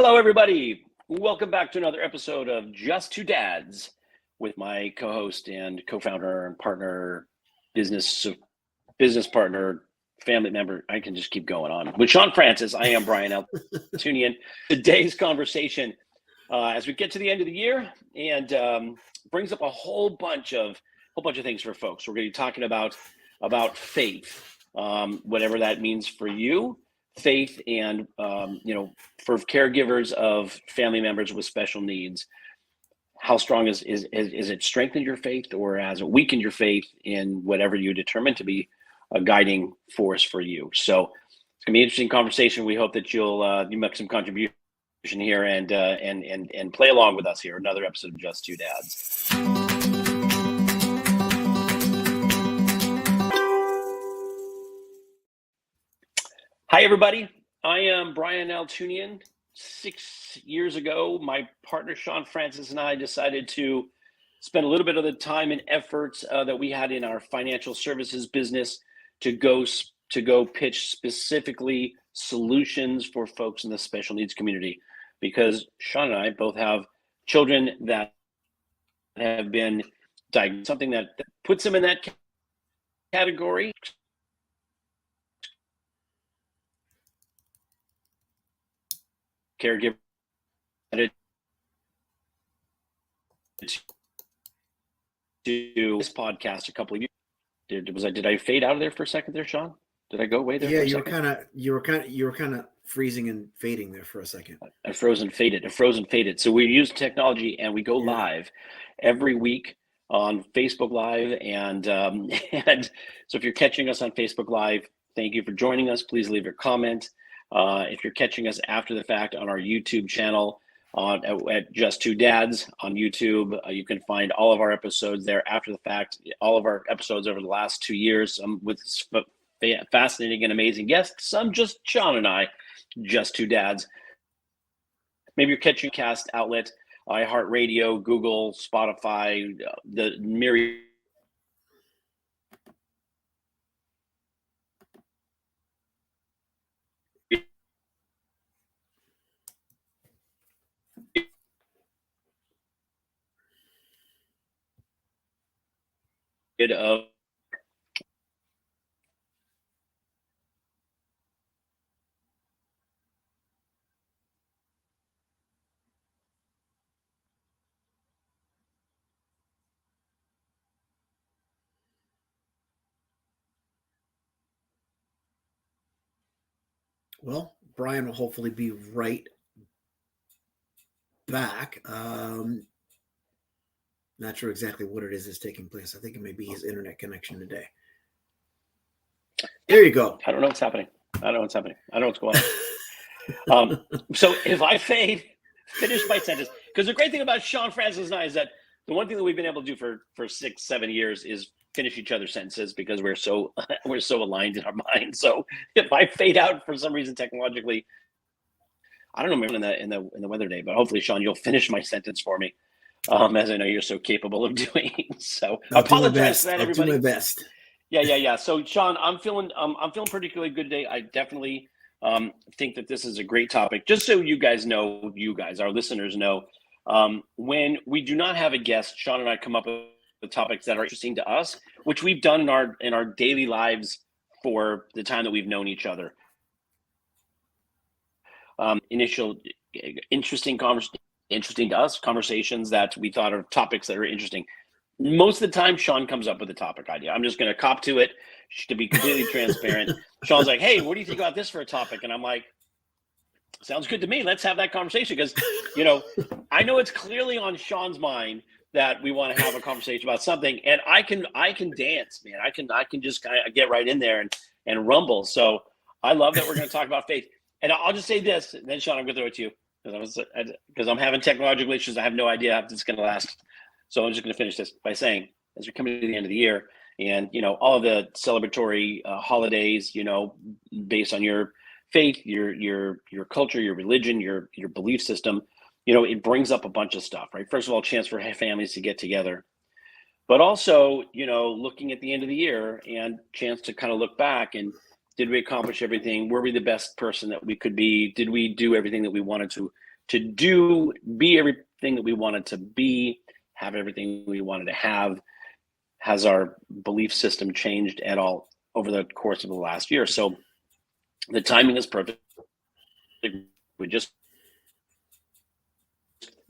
Hello, everybody. Welcome back to another episode of Just Two Dads with my co-host and co-founder and partner, business partner, family member. I can just keep going on. With Shawn Francis, I am Brian Altunian. Today's conversation, as we get to the end of the year, and brings up a whole bunch of things for folks. We're going to be talking about faith, whatever that means for you. Faith and for caregivers of family members with special needs, how strong is it strengthened your faith, or has it weakened your faith in whatever you determine to be a guiding force for you? So it's gonna be an interesting conversation. We hope that you'll you make some contribution here and play along with us here. Another episode of Just Two Dads. Hi, everybody. I am Brian Altunian. 6 years ago, my partner Shawn Francis and I decided to spend a little bit of the time and efforts that we had in our financial services business to go pitch specifically solutions for folks in the special needs community. Because Shawn and I both have children that have been diagnosed, something that puts them in that category. Caregiver to this podcast a couple of years. Did I fade out of there for a second there, Shawn? Did I go away there? Yeah, you were kind of freezing and fading there for a second. I froze and faded. So we use technology and we go live every week on Facebook Live, and so if you're catching us on Facebook Live, thank you for joining us. Please leave your comment. If you're catching us after the fact on our YouTube channel at Just Two Dads on YouTube, you can find all of our episodes there after the fact, all of our episodes over the last 2 years, with fascinating and amazing guests, some just Shawn and I, Just Two Dads. Maybe you're catching cast outlet, iHeartRadio, Google, Spotify, the myriad of Well, Brian will hopefully be right back. Not sure exactly what it is that's taking place. I think it may be his internet connection today. There you go. I don't know what's happening. I don't know what's going on. So if I finish my sentence, because the great thing about Shawn Francis and I is that the one thing that we've been able to do for 6-7 years is finish each other's sentences, because we're so aligned in our minds. So if I fade out for some reason technologically, I don't know in the weather day, but hopefully, Shawn, you'll finish my sentence for me, as I know you're so capable of doing. So I apologize for that, everybody. I'll do my best. Yeah. So Shawn, I'm feeling particularly good today. I definitely think that this is a great topic. Just so you guys, our listeners know, when we do not have a guest, Shawn and I come up with the topics that are interesting to us, which we've done in our daily lives for the time that we've known each other. Interesting to us, conversations that we thought are topics that are interesting. Most of the time, Shawn comes up with a topic idea. I'm just going to cop to it, to be completely transparent. Shawn's like, "Hey, what do you think about this for a topic?" And I'm like, "Sounds good to me. Let's have that conversation." Because, I know it's clearly on Shawn's mind that we want to have a conversation about something, and I can dance, man. I can just kind of get right in there and rumble. So I love that we're going to talk about faith. And I'll just say this, and then Shawn, I'm going to throw it to you, because I'm having technological issues. I have no idea how this is going to last. So I'm just going to finish this by saying, as we're coming to the end of the year, and all of the celebratory holidays, based on your faith, your culture, your religion, your belief system, it brings up a bunch of stuff, right? First of all, a chance for families to get together, but also, looking at the end of the year and chance to kind of look back and, did we accomplish everything? Were we the best person that we could be? Did we do everything that we wanted be everything that we wanted to be, have everything we wanted to have. Has our belief system changed at all over the course of the last year? So the timing is perfect. We just,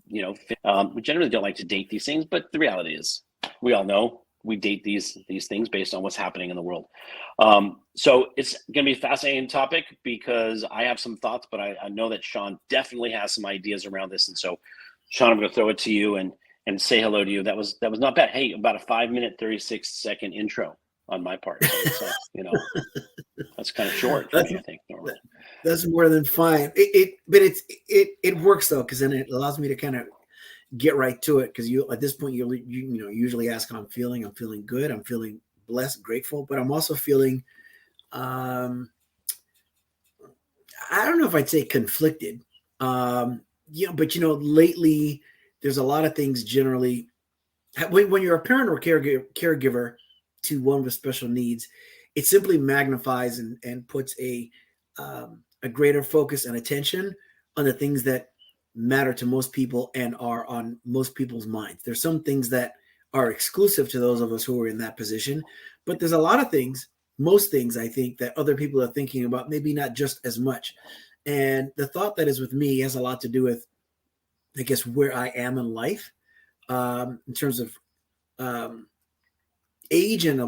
we generally don't like to date these things, but the reality is we all know we date these things based on what's happening in the world. So it's going to be a fascinating topic because I have some thoughts, but I know that Shawn definitely has some ideas around this. And so, Shawn, I'm going to throw it to you and say hello to you. That was not bad. Hey, about a 5-minute, 36-second intro on my part. So that's kind of short for me, I think. Normally. That's more than fine. It works though, because then it allows me to kind of get right to it. Because you at this point you usually ask how I'm feeling. I'm feeling good. I'm feeling blessed, grateful, but I'm also feeling I don't know if I'd say conflicted. But lately there's a lot of things generally when you're a parent or caregiver to one with special needs, it simply magnifies and puts a greater focus and attention on the things that matter to most people and are on most people's minds. There's some things that are exclusive to those of us who are in that position, but there's a lot of things, most things I think that other people are thinking about, maybe not just as much. And the thought that is with me has a lot to do with, I guess, where I am in life in terms of age and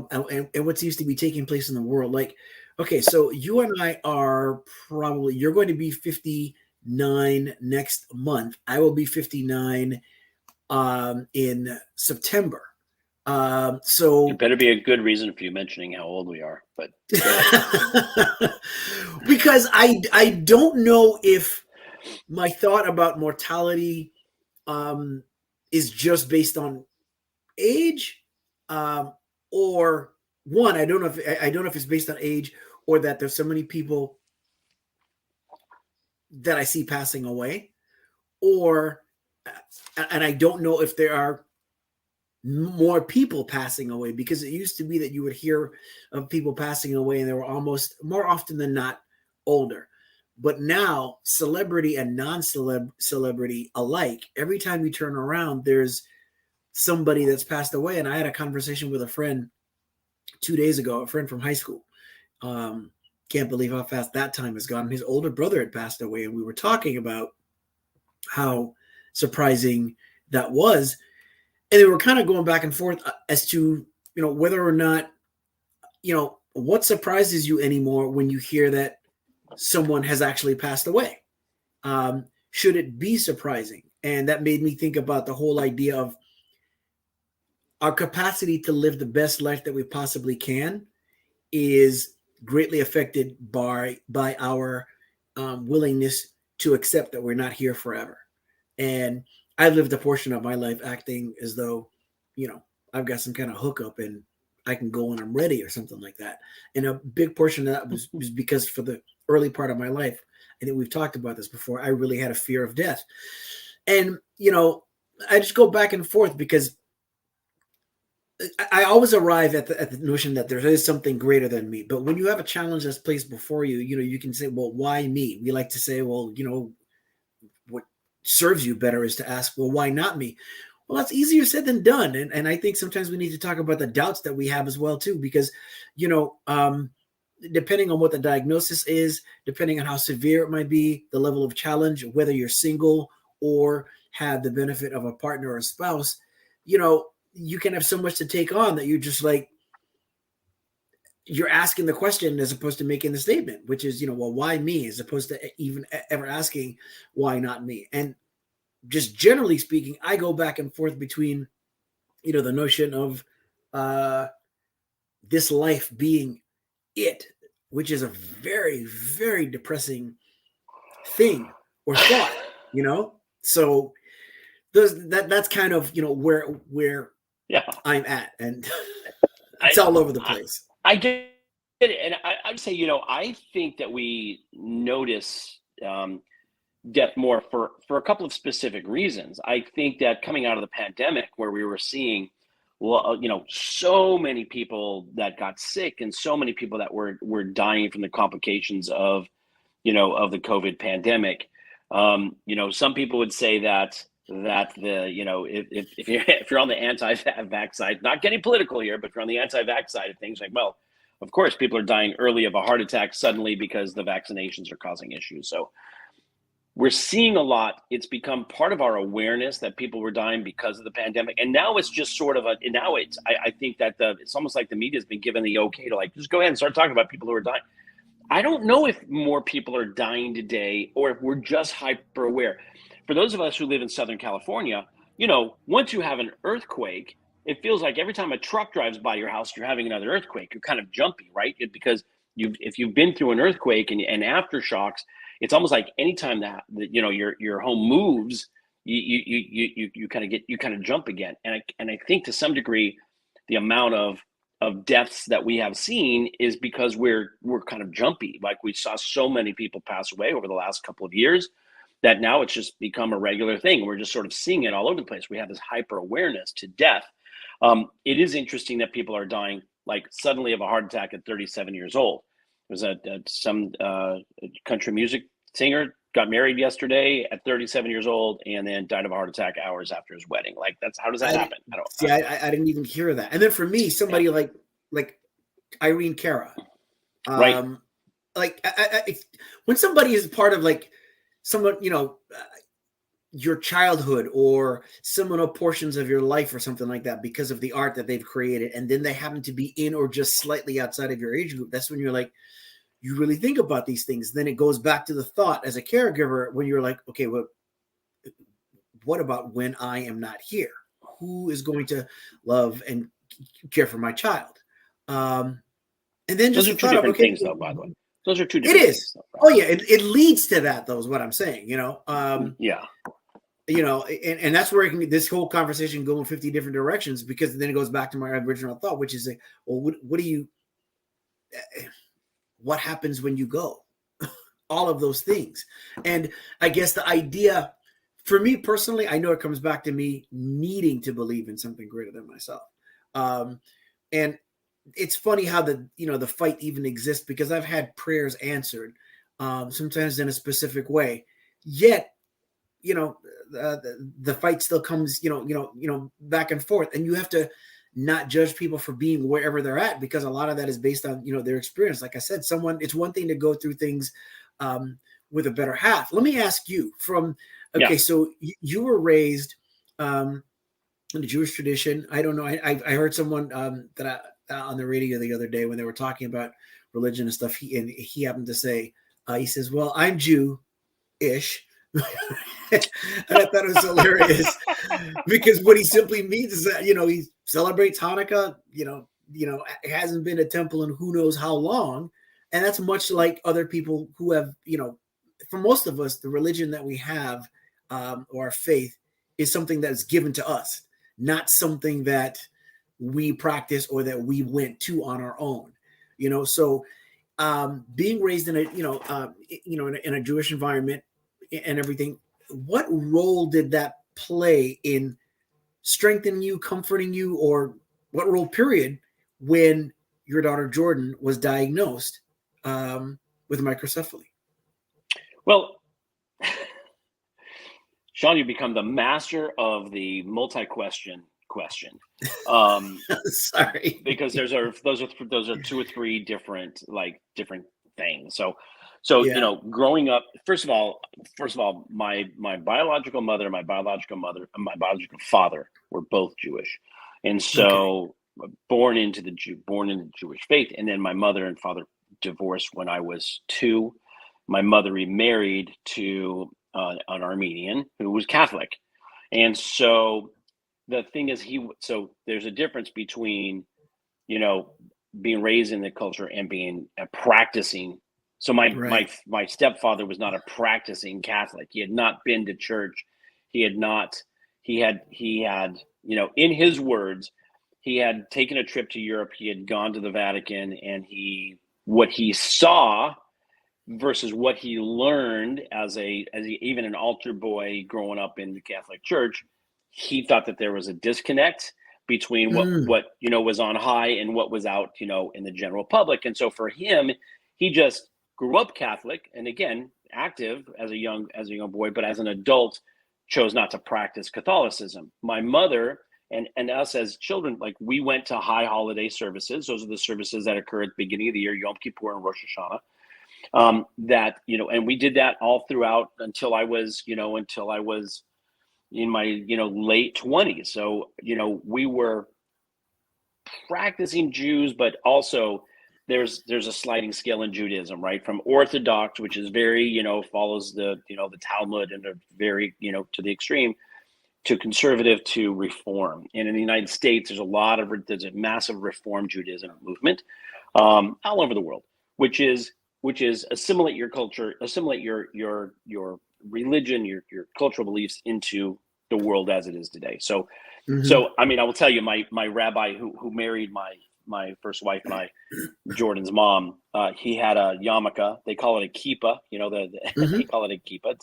what seems to be taking place in the world. Like, okay, so you and I are you're going to be 59 next month. I will be 59 in September. So it better be a good reason for you mentioning how old we are, but because I don't know if my thought about mortality is just based on age, or one, I don't know if it's based on age, or that there's so many people that I see passing away, and I don't know if there are more people passing away, because it used to be that you would hear of people passing away and they were almost more often than not older. But now, celebrity and non-celebrity alike, every time you turn around, there's somebody that's passed away. And I had a conversation with a friend 2 days ago, a friend from high school. Can't believe how fast that time has gone. His older brother had passed away, and we were talking about how surprising that was. And they were kind of going back and forth as to, whether or not, what surprises you anymore when you hear that someone has actually passed away. Should it be surprising? And that made me think about the whole idea of our capacity to live the best life that we possibly can is greatly affected by our willingness to accept that we're not here forever. And I lived a portion of my life acting as though, I've got some kind of hookup and I can go when I'm ready or something like that. And a big portion of that was because for the early part of my life, I think we've talked about this before, I really had a fear of death. And, I just go back and forth because I always arrive at the notion that there is something greater than me. But when you have a challenge that's placed before you, you can say, well, why me? We like to say, well, what serves you better is to ask, well, why not me? Well, that's easier said than done. And I think sometimes we need to talk about the doubts that we have as well, too, because, depending on what the diagnosis is, depending on how severe it might be, the level of challenge, whether you're single or have the benefit of a partner or a spouse, you can have so much to take on that you're just like, you're asking the question as opposed to making the statement, which is, well, why me, as opposed to even ever asking why not me. And just generally speaking, I go back and forth between, the notion of this life being it, which is a very, very depressing thing or thought, So that's kind of, where I'm at, and it's all over the place. I get it, and I'd say, I think that we notice death more for a couple of specific reasons. I think that coming out of the pandemic, where we were seeing, so many people that got sick and so many people that were dying from the complications of, of the COVID pandemic, Some people would say that if you're on the anti-vax side, not getting political here, but if you're on the anti-vax side of things, like, well, of course, people are dying early of a heart attack suddenly because the vaccinations are causing issues. So we're seeing a lot. It's become part of our awareness that people were dying because of the pandemic. And now it's just sort of I think that it's almost like the media has been given the okay to, like, just go ahead and start talking about people who are dying. I don't know if more people are dying today or if we're just hyper aware. For those of us who live in Southern California, once you have an earthquake, it feels like every time a truck drives by your house, you're having another earthquake. You're kind of jumpy, right? Because if you've been through an earthquake and aftershocks, it's almost like anytime that your home moves, you kind of jump again. And I think to some degree, the amount of deaths that we have seen is because we're kind of jumpy. Like, we saw so many people pass away over the last couple of years that now it's just become a regular thing. We're just sort of seeing it all over the place. We have this hyper awareness to death. It is interesting that people are dying, like, suddenly of a heart attack at 37 years old. There's some country music singer got married yesterday at 37 years old and then died of a heart attack hours after his wedding. Like, how does that happen? I didn't even hear that. And then for me, somebody like Irene Cara, right? When somebody is part of, like, someone, your childhood or seminal portions of your life or something like that, because of the art that they've created, and then they happen to be in or just slightly outside of your age group, that's when you're like, you really think about these things. Then it goes back to the thought as a caregiver when you're like, okay, well, what about when I am not here? Who is going to love and care for my child? And then just those are two different things, though, by the way. Those are two different things. Though, right? Oh, yeah. It leads to that, though, is what I'm saying, yeah. And that's where this whole conversation go in 50 different directions, because then it goes back to my original thought, which is like, well, what happens when you go? All of those things. And I guess the idea, for me personally, I know it comes back to me needing to believe in something greater than myself. And it's funny how the fight even exists, because I've had prayers answered, sometimes in a specific way, yet, the fight still comes, back and forth, and you have to not judge people for being wherever they're at, because a lot of that is based on, their experience. Like I said, it's one thing to go through things with a better half. Let me ask you so you were raised in the Jewish tradition. I don't know. I heard someone on the radio the other day when they were talking about religion and stuff. He happened to say, he says, well, I'm Jew-ish. And I thought it was hilarious, because what he simply means is that, he celebrates Hanukkah, it hasn't been a temple in who knows how long. And that's much like other people who have, for most of us, the religion that we have, or our faith, is something that is given to us, not something that we practice or that we went to on our own, so being raised in in a Jewish environment and everything, what role did that play in strengthening you, comforting you, or what role, period, when your daughter Jordan was diagnosed with microcephaly? Well, Shawn, you become the master of the multi-question. Sorry, because those are 2 or 3 different things. So growing up, first of all, my biological mother and my biological father were both Jewish, and so born into the Jewish faith. And then my mother and father divorced when I was 2. My mother remarried to an Armenian who was Catholic, and so the thing is, there's a difference between being raised in the culture and being a practicing. So my stepfather was not a practicing Catholic. He had not been to church. He had, in his words, he had taken a trip to Europe. He had gone to the Vatican, and what he saw versus what he learned as even an altar boy growing up in the Catholic Church, he thought that there was a disconnect between what was on high and what was out, in the general public. And so for him, he just grew up Catholic. And again, active as a young boy, but as an adult, chose not to practice Catholicism. My mother and us as children, like we went to high holiday services. Those are the services that occur at the beginning of the year, Yom Kippur and Rosh Hashanah. That, and we did that all throughout until I was in my, late 20s. So, we were practicing Jews, but also there's a sliding scale in Judaism, right? From Orthodox, which is very, follows the Talmud and are very, to the extreme, to conservative, to Reform. And in the United States, there's a massive Reform Judaism movement all over the world, which is assimilate your culture, assimilate your religion, your cultural beliefs into the world as it is today. So, I mean, I will tell you, my rabbi who married my first wife and I, Jordan's mom, he had a yarmulke. They call it a kippah. They call it a kippah.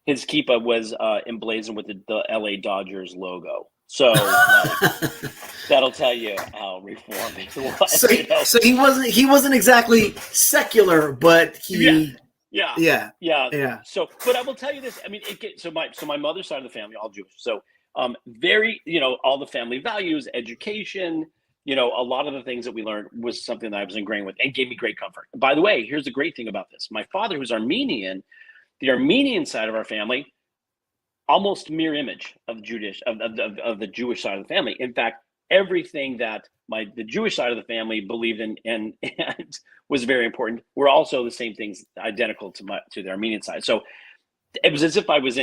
His kippah was emblazoned with the LA Dodgers logo. So that'll tell you how reformed it was. So he wasn't exactly secular, but he. Yeah. So, but I will tell you this. I mean, my mother's side of the family, all Jewish. So, very, all the family values, education, a lot of the things that we learned was something that I was ingrained with and gave me great comfort. By the way, here's the great thing about this. My father, who's Armenian, the Armenian side of our family, almost mirror image of the Jewish side of the family. In fact, everything that the Jewish side of the family believed in and was very important were also the same things, identical to the Armenian side. So it was as if I was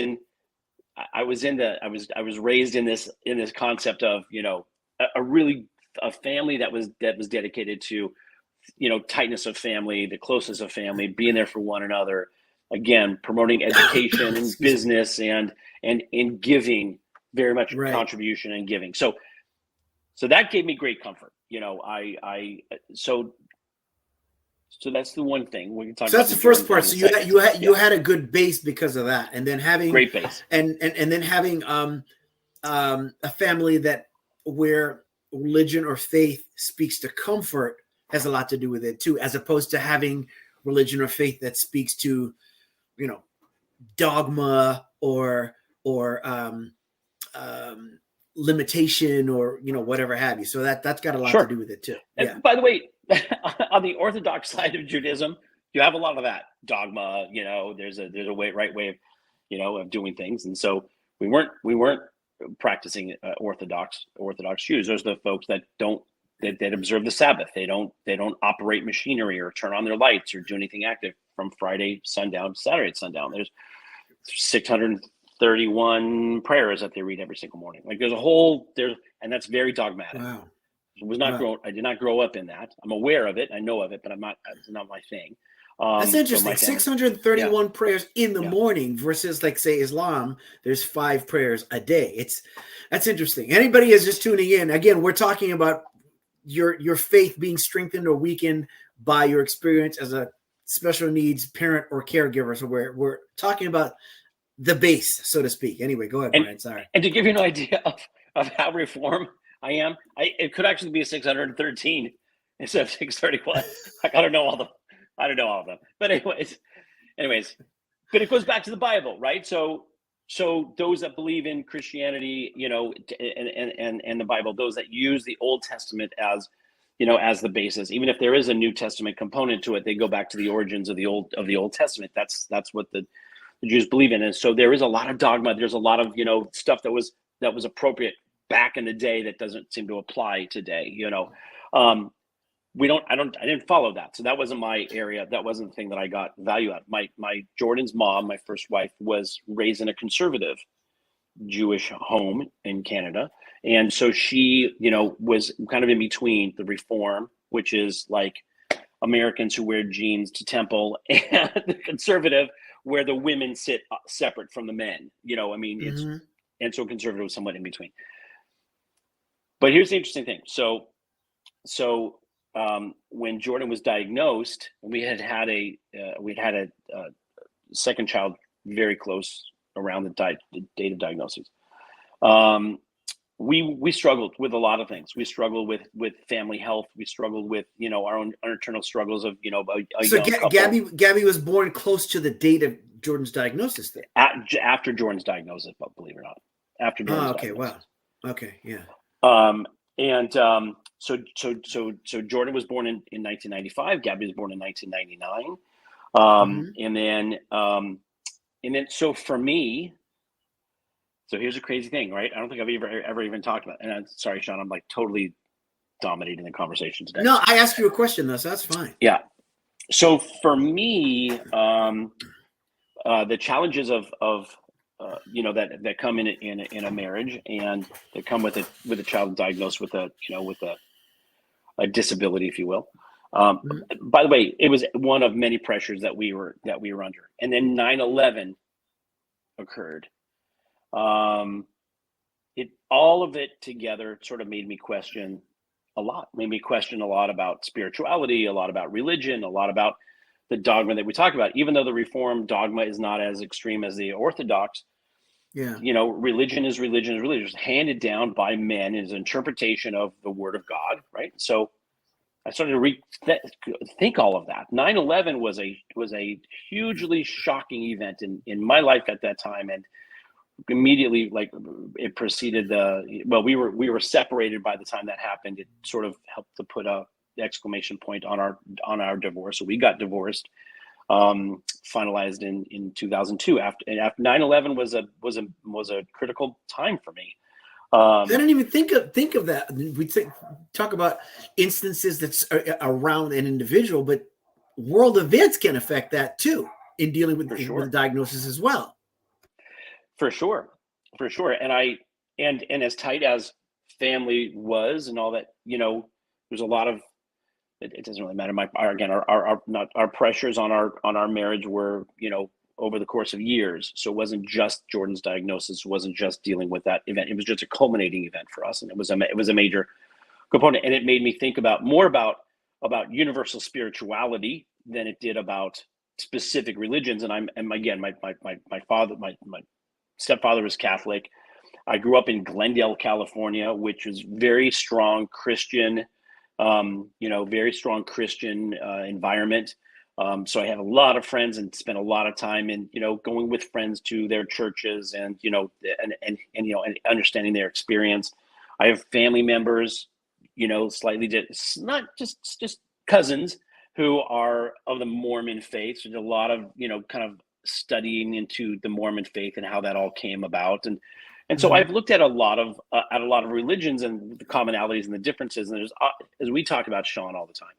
raised in this concept of a family that was dedicated to tightness of family, the closeness of family, being there for one another, again promoting education and business and in giving, very much contribution and giving. So that gave me great comfort. So that's the one thing we can talk about. So that's the first part. So you had a good base because of that, and then having great base, and then having a family that where religion or faith speaks to comfort has a lot to do with it too, as opposed to having religion or faith that speaks to dogma or limitation or whatever have you. So that's got a lot to do with it too. Yeah. And by the way, on the Orthodox side of Judaism, you have a lot of that dogma. There's a right way of doing things, and so we weren't practicing Orthodox Jews. Those are the folks that observe the Sabbath. They don't operate machinery or turn on their lights or do anything active from Friday sundown to Saturday sundown. There's 631 prayers that they read every single morning. Like and that's very dogmatic. Wow. I did not grow up in that. I'm aware of it. I know of it, but it's not my thing. That's interesting. 631 prayers in the morning versus, like, say, Islam, there's 5 prayers a day. That's interesting. Anybody is just tuning in. Again, we're talking about your faith being strengthened or weakened by your experience as a special needs parent or caregiver. So we're talking about the base, so to speak. Anyway, go ahead, Brian. Sorry. And to give you an idea of how reformed I am, it could actually be a 613 instead of 631. Like, I don't know all of them. But anyways, but it goes back to the Bible, right? So those that believe in Christianity, and the Bible, those that use the Old Testament as the basis, even if there is a New Testament component to it, they go back to the origins of the Old Testament. That's what the Jews believe in. And so there is a lot of dogma. There's a lot of, stuff that was appropriate back in the day that doesn't seem to apply today. I didn't follow that. So that wasn't my area. That wasn't the thing that I got value at. My Jordan's mom, my first wife, was raised in a conservative Jewish home in Canada. And so she, was kind of in between the Reform, which is like Americans who wear jeans to temple, and the conservative, where the women sit separate from the men. It's, and so conservative was somewhat in between. But here's the interesting thing. So when Jordan was diagnosed, we had a second child very close around the date of diagnosis. we struggled with a lot of things. We struggled with family health. We struggled with, our internal struggles of, a So young couple. Gabby was born close to the date of Jordan's diagnosis then? After Jordan's diagnosis, but believe it or not, after Jordan's diagnosis. Wow. Okay. Yeah. So Jordan was born in 1995. Gabby was born in 1999. And then so for me, so here's a crazy thing, right? I don't think I've ever even talked about, and I'm sorry, Shawn, I'm like totally dominating the conversation today. No, I asked you a question though, so that's fine. Yeah. So for me, the challenges of that come in a marriage, and that come with a child diagnosed with a disability, if you will. By the way, it was one of many pressures that we were under, and then 9/11 occurred. All of it together sort of made me question a lot about spirituality, a lot about religion, a lot about the dogma that we talk about. Even though the Reformed dogma is not as extreme as the Orthodox, religion is It's handed down by men as an interpretation of the Word of God, right? So I started to think all of that. 9/11 was a hugely shocking event in my life at that time, and immediately, like, it preceded we were separated by the time that happened. It sort of helped to put a exclamation point on our divorce. So we got divorced, finalized in 2002. After 9/11 was a critical time for me. I didn't even think of that. We talk about instances that's around an individual, but world events can affect that too in dealing with the diagnosis as well. For sure. And as tight as family was and all that, there's a lot of, it doesn't really matter. Our pressures on our marriage were, over the course of years. So it wasn't just Jordan's diagnosis. It wasn't just dealing with that event. It was just a culminating event for us. And it was a major component. And it made me think more about universal spirituality than it did about specific religions. And my father, my stepfather was Catholic. I grew up in Glendale, California, which was very strong Christian, environment. So I have a lot of friends and spent a lot of time in, going with friends to their churches and understanding their experience. I have family members, not just cousins who are of the Mormon faith. So there's a lot of, kind of studying into the Mormon faith and how that all came about. And so I've looked at a lot of religions and the commonalities and the differences. And there's, as we talk about, Shawn, all the time,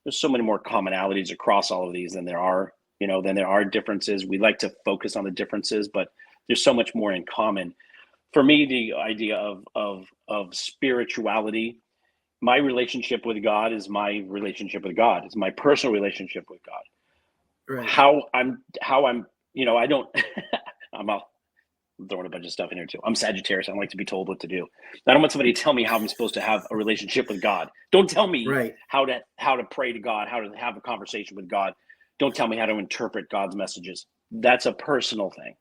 there's so many more commonalities across all of these than there are differences. We like to focus on the differences, but there's so much more in common. For me, the idea of spirituality, my relationship with God is my relationship with God. It's my personal relationship with God. Right. I'm throwing a bunch of stuff in here too. I'm Sagittarius. I don't like to be told what to do. I don't want somebody to tell me how I'm supposed to have a relationship with God. Don't tell me how to pray to God, how to have a conversation with God. Don't tell me how to interpret God's messages. That's a personal thing.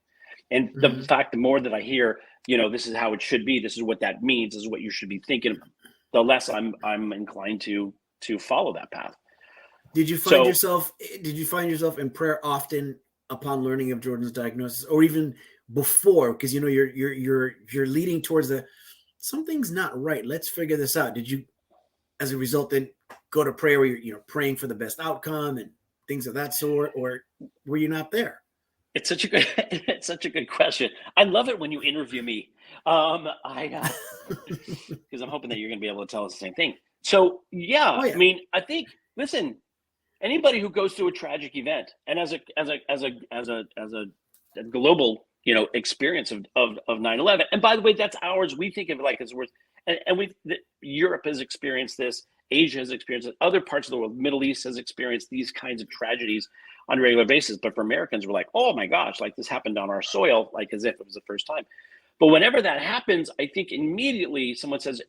And the fact, the more that I hear, this is how it should be, this is what that means, this is what you should be thinking, the less I'm inclined to follow that path. Did you find yourself in prayer often upon learning of Jordan's diagnosis, or even before? Because you're leading towards something's not right. Let's figure this out. Did you, as a result, then go to prayer where you're praying for the best outcome and things of that sort, or were you not there? It's such a good question. I love it when you interview me. Because I'm hoping that you're going to be able to tell us the same thing. So I mean, I think, listen, anybody who goes through a tragic event, and as a global, experience of 9/11, and by the way, that's ours. We think of it like it's worth, and Europe has experienced this, Asia has experienced it, other parts of the world, Middle East has experienced these kinds of tragedies on a regular basis. But for Americans, we're like, oh my gosh, like this happened on our soil, like as if it was the first time. But whenever that happens, I think immediately someone says,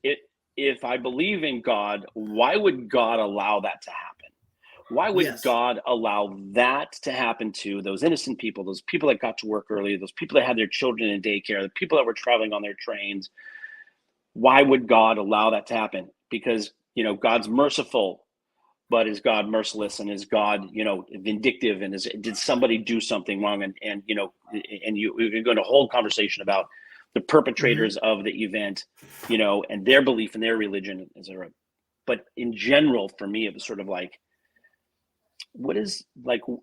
if I believe in God, why would God allow that to happen? Why would God allow that to happen to those innocent people, those people that got to work early, those people that had their children in daycare, the people that were traveling on their trains? why would God allow that to happen? Because, God's merciful, but is God merciless, and is God, vindictive, and did somebody do something wrong? And you're going to hold conversation about the perpetrators of the event, and their belief in their religion, etc. But in general, for me, it was sort of like,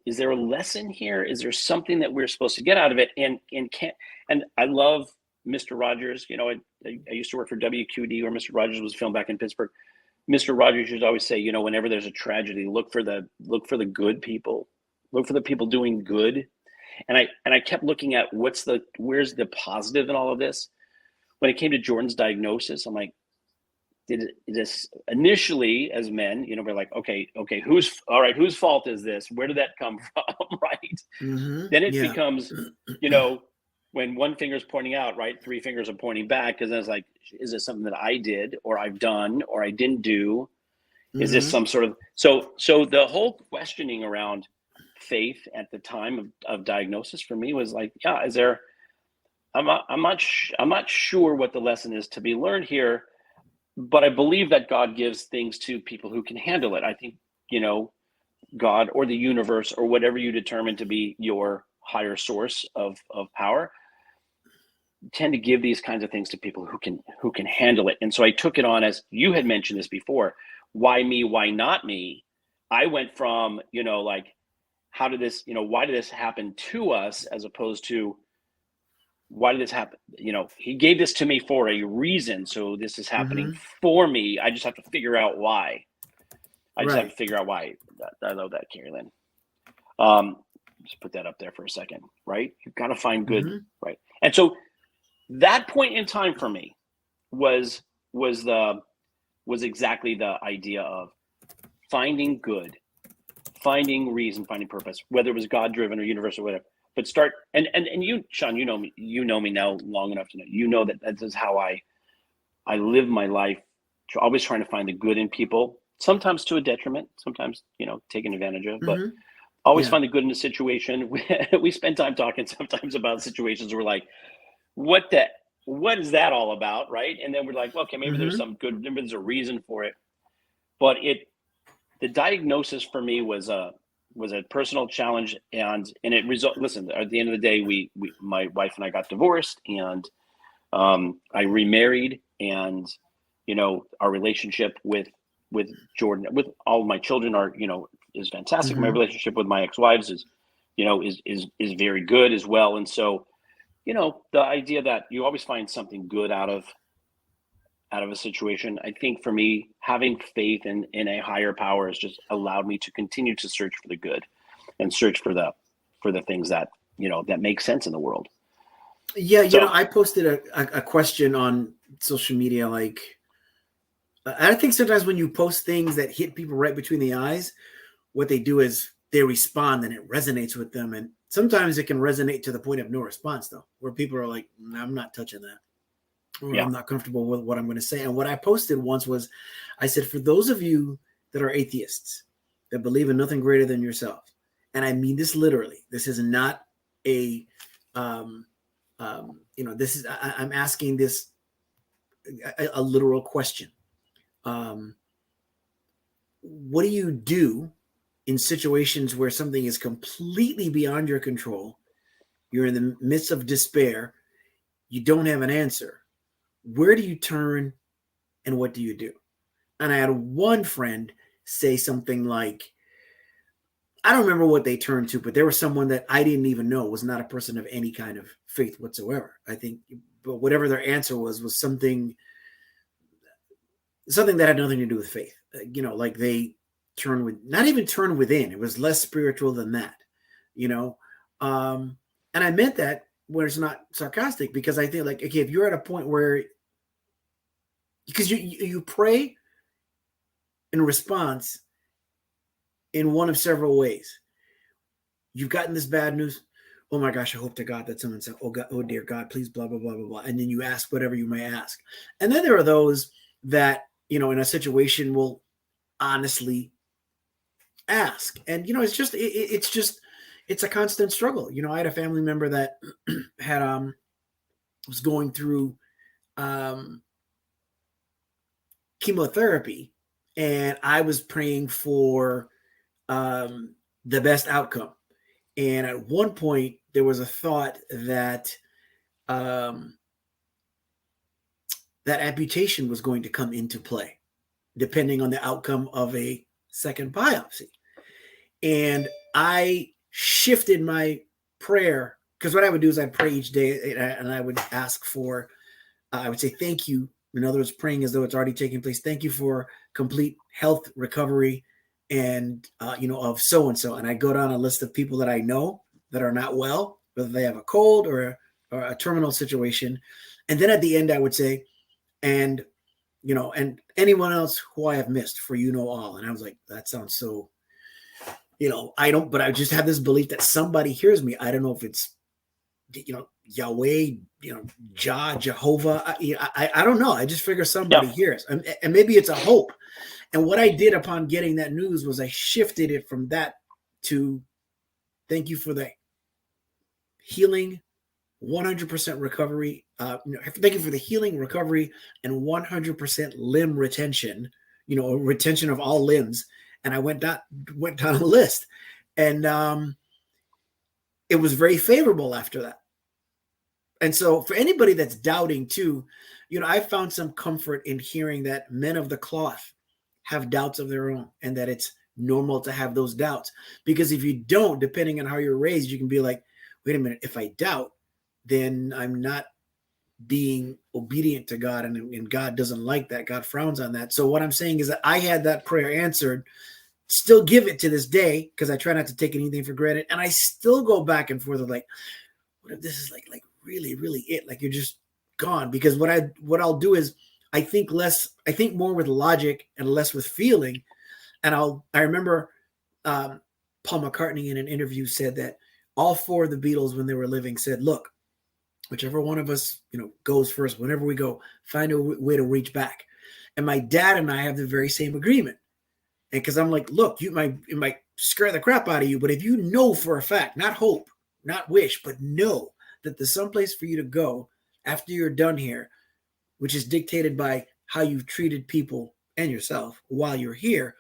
is there a lesson here? Is there something that we're supposed to get out of it? And I love Mr. Rogers. I used to work for WQD, where Mr. Rogers was filmed back in Pittsburgh. Mr. Rogers used to always say, whenever there's a tragedy, look for the good people, look for the people doing good. And I kept looking at where's the positive in all of this. When it came to Jordan's diagnosis, I'm like, did this initially as men, we're like, okay, whose fault is this? Where did that come from? Right. Then it becomes, when one finger's pointing out, right, three fingers are pointing back, because then it's like, is this something that I did, or I've done, or I didn't do? Is this some sort of so the whole questioning around faith at the time of diagnosis for me was like, is there? I'm not sure what the lesson is to be learned here, but I believe that God gives things to people who can handle it. I think God or the universe or whatever you determine to be your higher source of power tend to give these kinds of things to people who can handle it. And so I took it on, as you had mentioned this before, why me, why not me? I went from, like, how did this, why did this happen to us, as opposed to why did this happen? He gave this to me for a reason. So this is happening for me. I just have to figure out why. I love that, Carrie Lynn. Just put that up there for a second, right? You've got to find good, right? And so that point in time for me was exactly the idea of finding good, finding reason, finding purpose, whether it was God driven or universal, or whatever. But start and you, Shawn, you know me now long enough to know that is how I live my life, always trying to find the good in people, sometimes to a detriment, sometimes taken advantage of, but always find the good in a situation. We spend time talking sometimes about situations where we're like, what is that all about, right? And then we're like, well, okay, maybe there's some good, maybe there's a reason for it. But the diagnosis for me was a personal challenge, and it listen, at the end of the day, my wife and I got divorced, and I remarried, and our relationship with Jordan, with all of my children, is fantastic. My relationship with my ex-wives is very good as well. And so the idea that you always find something good out of a situation, I think for me, having faith in a higher power has just allowed me to continue to search for the good and search for the things that that make sense in the world. I posted a question on social media, like, I think sometimes when you post things that hit people right between the eyes, what they do is they respond and it resonates with them. And sometimes it can resonate to the point of no response, though, where people are like, I'm not touching that. Or I'm not comfortable with what I'm going to say. And what I posted once was, I said, for those of you that are atheists, that believe in nothing greater than yourself, and I mean this literally, this is not a, this is, I'm asking this a literal question. What do you do in situations where something is completely beyond your control? You're in the midst of despair. You don't have an answer. Where do you turn and what do you do? And I had one friend say something like, I don't remember what they turned to, but there was someone that I didn't even know was not a person of any kind of faith whatsoever. I think, but whatever their answer was something that had nothing to do with faith. Like they not even turn within. It was less spiritual than that, and I meant that where it's not sarcastic, because I think, like, okay, if you're at a point where, because you pray in response in one of several ways. You've gotten this bad news. Oh my gosh, I hope to God that someone said, oh God, oh dear God, please, blah, blah, blah, blah, blah. And then you ask whatever you may ask. And then there are those that, in a situation will honestly ask. And, it's a constant struggle. I had a family member that had, was going through, chemotherapy, and I was praying for the best outcome. And at one point, there was a thought that that amputation was going to come into play, depending on the outcome of a second biopsy. And I shifted my prayer, because what I would do is I'd pray each day, and I would ask for, I would say thank you. In other words, praying as though it's already taking place. Thank you for complete health recovery, and of so and so. And I go down a list of people that I know that are not well, whether they have a cold or a terminal situation. And then at the end, I would say, and anyone else who I have missed, for you know all. And I was like, that sounds so, I don't, but I just have this belief that somebody hears me. I don't know if it's, Yahweh, Jehovah. I don't know. I just figure somebody hears, and maybe it's a hope. And what I did upon getting that news was I shifted it from that to thank you for the healing, 100% recovery. Thank you for the healing, recovery, and 100% limb retention. Retention of all limbs. And I went down a list, and it was very favorable after that. And so for anybody that's doubting too, I found some comfort in hearing that men of the cloth have doubts of their own, and that it's normal to have those doubts. Because if you don't, depending on how you're raised, you can be like, wait a minute, if I doubt, then I'm not being obedient to God, and God doesn't like that. God frowns on that. So what I'm saying is that I had that prayer answered, still give it to this day, because I try not to take anything for granted. And I still go back and forth with like, what if this is like really, really it? Like you're just gone. Because what I'll do is I think more with logic and less with feeling. And I remember Paul McCartney in an interview said that all four of the Beatles, when they were living, said, look, whichever one of us, goes first, whenever we go, find a way to reach back. And my dad and I have the very same agreement. And because I'm like, look, it might scare the crap out of you, but if you know for a fact, not hope, not wish, but know that there's someplace for you to go after you're done here, which is dictated by how you've treated people and yourself while you're here,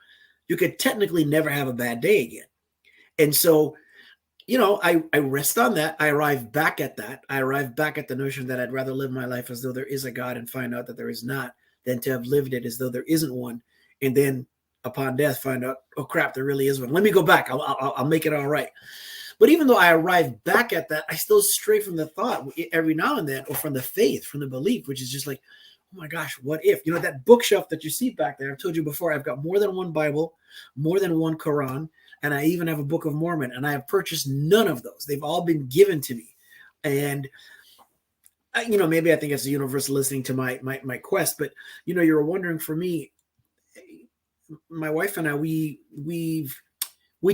you could technically never have a bad day again. And so, I rest on that. I arrive back at that. I arrive back at the notion that I'd rather live my life as though there is a God and find out that there is not, than to have lived it as though there isn't one. And then upon death, find out, oh crap, there really is one. Let me go back. I'll make it all right. But even though I arrive back at that, I still stray from the thought every now and then, or from the faith, from the belief, which is just like, oh my gosh, what if? That bookshelf that you see back there, I've told you before, I've got more than one Bible, more than one Quran, and I even have a Book of Mormon, and I have purchased none of those. They've all been given to me. And, maybe I think it's the universe listening to my quest, but, you're wondering, for me, my wife and I, we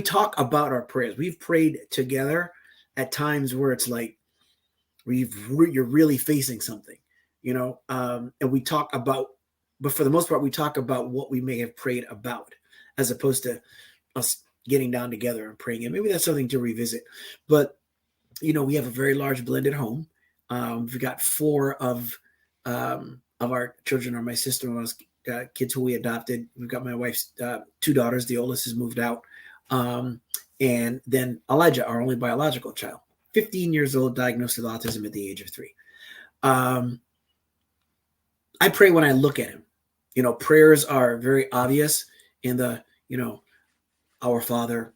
talk about our prayers. We've prayed together at times where it's like you're really facing something, and we talk about, but for the most part, we talk about what we may have prayed about, as opposed to us getting down together and praying. And maybe that's something to revisit. But, we have a very large blended home. We've got 4 of our children are my sister-in-law's kids who we adopted. We've got my wife's 2 daughters. The oldest has moved out. And then Elijah, our only biological child, 15 years old, diagnosed with autism at the age of 3. I pray when I look at him. Prayers are very obvious in the, our Father,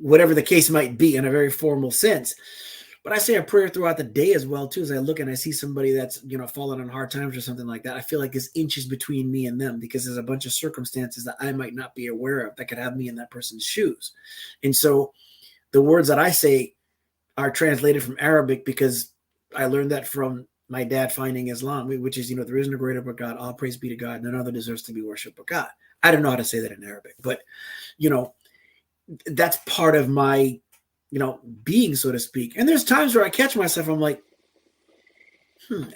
whatever the case might be, in a very formal sense. But I say a prayer throughout the day as well, too, as I look and I see somebody that's, fallen on hard times or something like that. I feel like there's inches between me and them, because there's a bunch of circumstances that I might not be aware of that could have me in that person's shoes. And so the words that I say are translated from Arabic, because I learned that from my dad finding Islam, which is, there isn't a greater but God. All praise be to God. None other deserves to be worshipped but God. I don't know how to say that in Arabic, but, that's part of my, being, so to speak. And there's times where I catch myself, I'm like,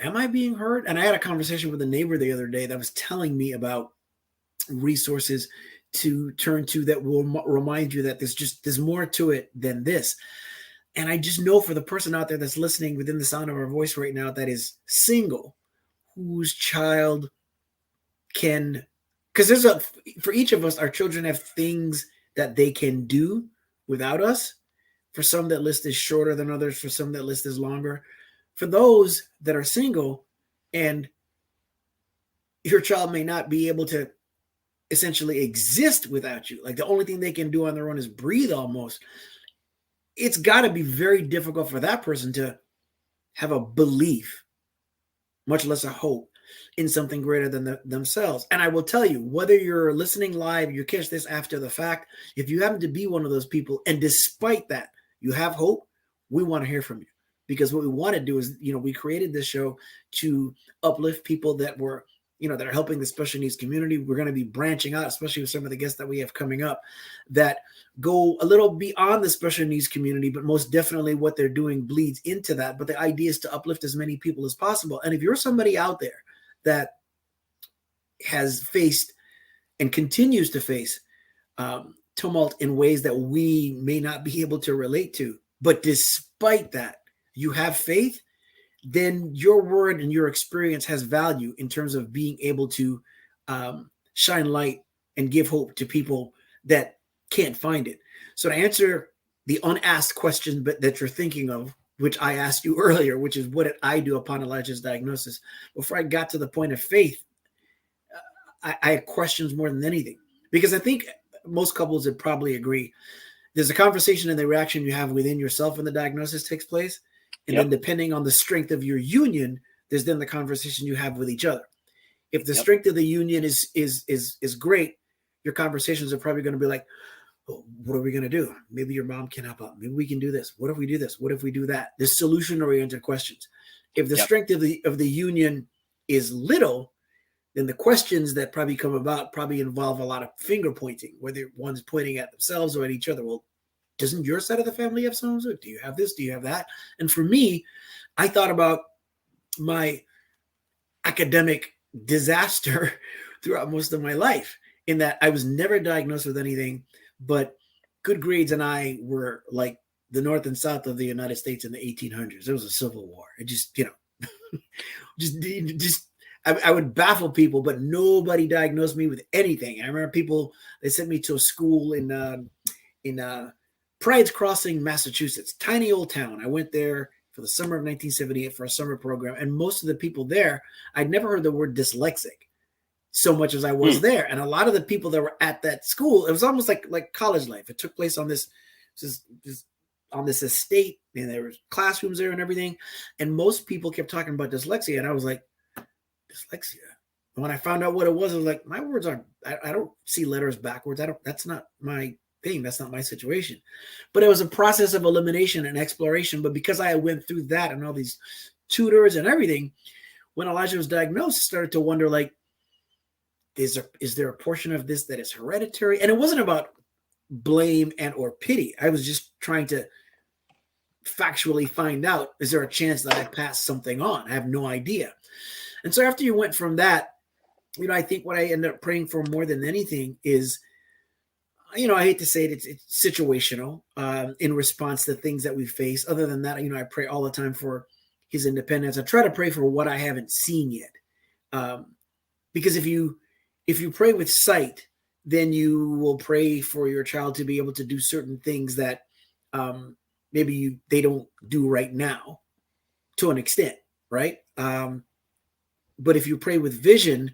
am I being heard? And I had a conversation with a neighbor the other day that was telling me about resources to turn to that will remind you that there's more to it than this. And I just know, for the person out there that's listening within the sound of our voice right now that is single, whose child can, because for each of us, our children have things that they can do without us. For some, that list is shorter than others. For some, that list is longer. For those that are single and your child may not be able to essentially exist without you, like the only thing they can do on their own is breathe almost, it's got to be very difficult for that person to have a belief, much less a hope, in something greater than themselves. And I will tell you, whether you're listening live, you catch this after the fact, if you happen to be one of those people, and despite that, you have hope, we want to hear from you. Because what we want to do is, we created this show to uplift people that were, that are helping the special needs community. We're going to be branching out, especially with some of the guests that we have coming up, that go a little beyond the special needs community, but most definitely what they're doing bleeds into that. But the idea is to uplift as many people as possible. And if you're somebody out there that has faced and continues to face tumult in ways that we may not be able to relate to, but despite that, you have faith, then your word and your experience has value in terms of being able to shine light and give hope to people that can't find it. So to answer the unasked question that you're thinking of, which I asked you earlier, which is what did I do upon Elijah's diagnosis? Before I got to the point of faith, I had questions more than anything, because I think most couples would probably agree. There's a conversation and the reaction you have within yourself when the diagnosis takes place. And then depending on the strength of your union, there's then the conversation you have with each other. If the strength of the union is great, your conversations are probably going to be like, oh, what are we going to do? Maybe your mom can help out. Maybe we can do this. What if we do this? What if we do that? There's solution-oriented questions. If the strength of the union is little, then the questions that probably come about probably involve a lot of finger pointing, whether one's pointing at themselves or at each other. Well, doesn't your side of the family have so? Do you have this? Do you have that? And for me, I thought about my academic disaster throughout most of my life, in that I was never diagnosed with anything, but good grades and I were like the North and South of the United States in the 1800s. There was a civil war. It just, I would baffle people, but nobody diagnosed me with anything. I remember they sent me to a school in Pride's Crossing, Massachusetts, tiny old town. I went there for the summer of 1978 for a summer program. And most of the people there, I'd never heard the word dyslexic so much as I was there. And a lot of the people that were at that school, it was almost like college life. It took place on this estate, and there were classrooms there and everything. And most people kept talking about dyslexia. And I was like, dyslexia? And when I found out what it was like, my words aren't, I don't see letters backwards. That's not my thing. That's not my situation. But it was a process of elimination and exploration. But because I went through that and all these tutors and everything, when Elijah was diagnosed, I started to wonder, like, is there a portion of this that is hereditary? And it wasn't about blame and or pity. I was just trying to factually find out, is there a chance that I passed something on? I have no idea. And so after you went from that, I think what I end up praying for more than anything is, I hate to say it, it's situational in response to things that we face. Other than that, I pray all the time for his independence. I try to pray for what I haven't seen yet. Because if you pray with sight, then you will pray for your child to be able to do certain things that maybe they don't do right now, to an extent, right? But if you pray with vision,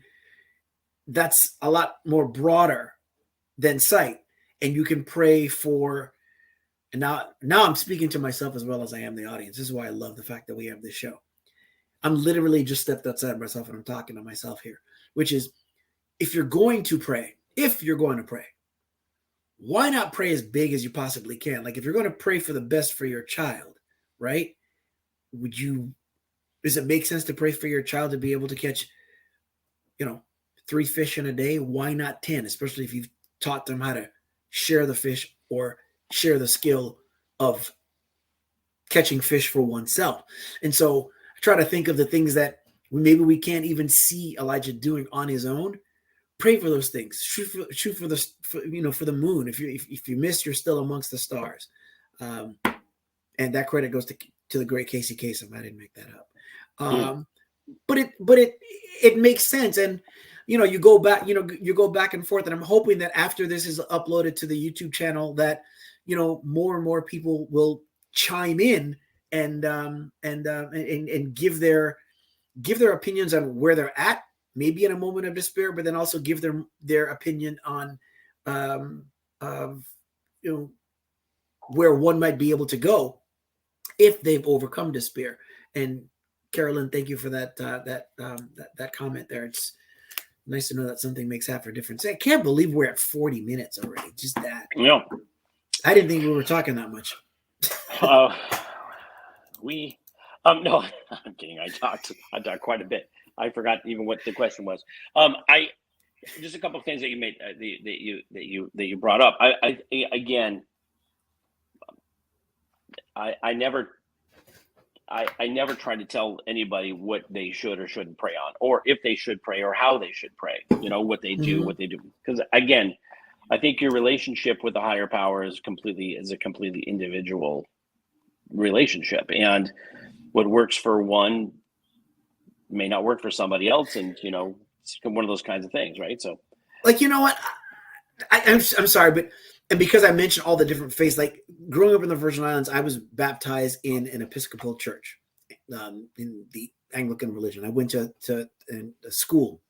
that's a lot more broader than sight. And you can pray for, and now I'm speaking to myself as well as I am the audience. This is why I love the fact that we have this show. I'm literally just stepped outside myself and I'm talking to myself here, which is, if you're going to pray, why not pray as big as you possibly can? Like, if you're going to pray for the best for your child, right? Does it make sense to pray for your child to be able to catch, 3 fish in a day? Why not 10? Especially if you've taught them how to share the fish or share the skill of catching fish for oneself. And so I try to think of the things that maybe we can't even see Elijah doing on his own. Pray for those things. Shoot for the moon. If you miss, you're still amongst the stars. And that credit goes to the great Casey Kasem. I didn't make that up. But it makes sense. And you go back, you go back and forth. And I'm hoping that after this is uploaded to the YouTube channel, that, more and more people will chime in and give their opinions on where they're at, maybe in a moment of despair, but then also give their opinion on, where one might be able to go if they've overcome despair. And Carolyn, thank you for that comment there. It's nice to know that something makes half a difference. I can't believe we're at 40 minutes already. Just that. No, I didn't think we were talking that much. no, I'm kidding. I talked quite a bit. I forgot even what the question was. Just a couple of things that you made, that you brought up. I never try to tell anybody what they should or shouldn't pray on, or if they should pray, or how they should pray. What they do, what they do. Because again, I think your relationship with the higher power is a completely individual relationship, and what works for one may not work for somebody else, and it's one of those kinds of things, right? So, you know what, I'm sorry, but and because I mentioned all the different faiths, like growing up in the Virgin Islands, I was baptized in an Episcopal church, in the Anglican religion. I went to a school,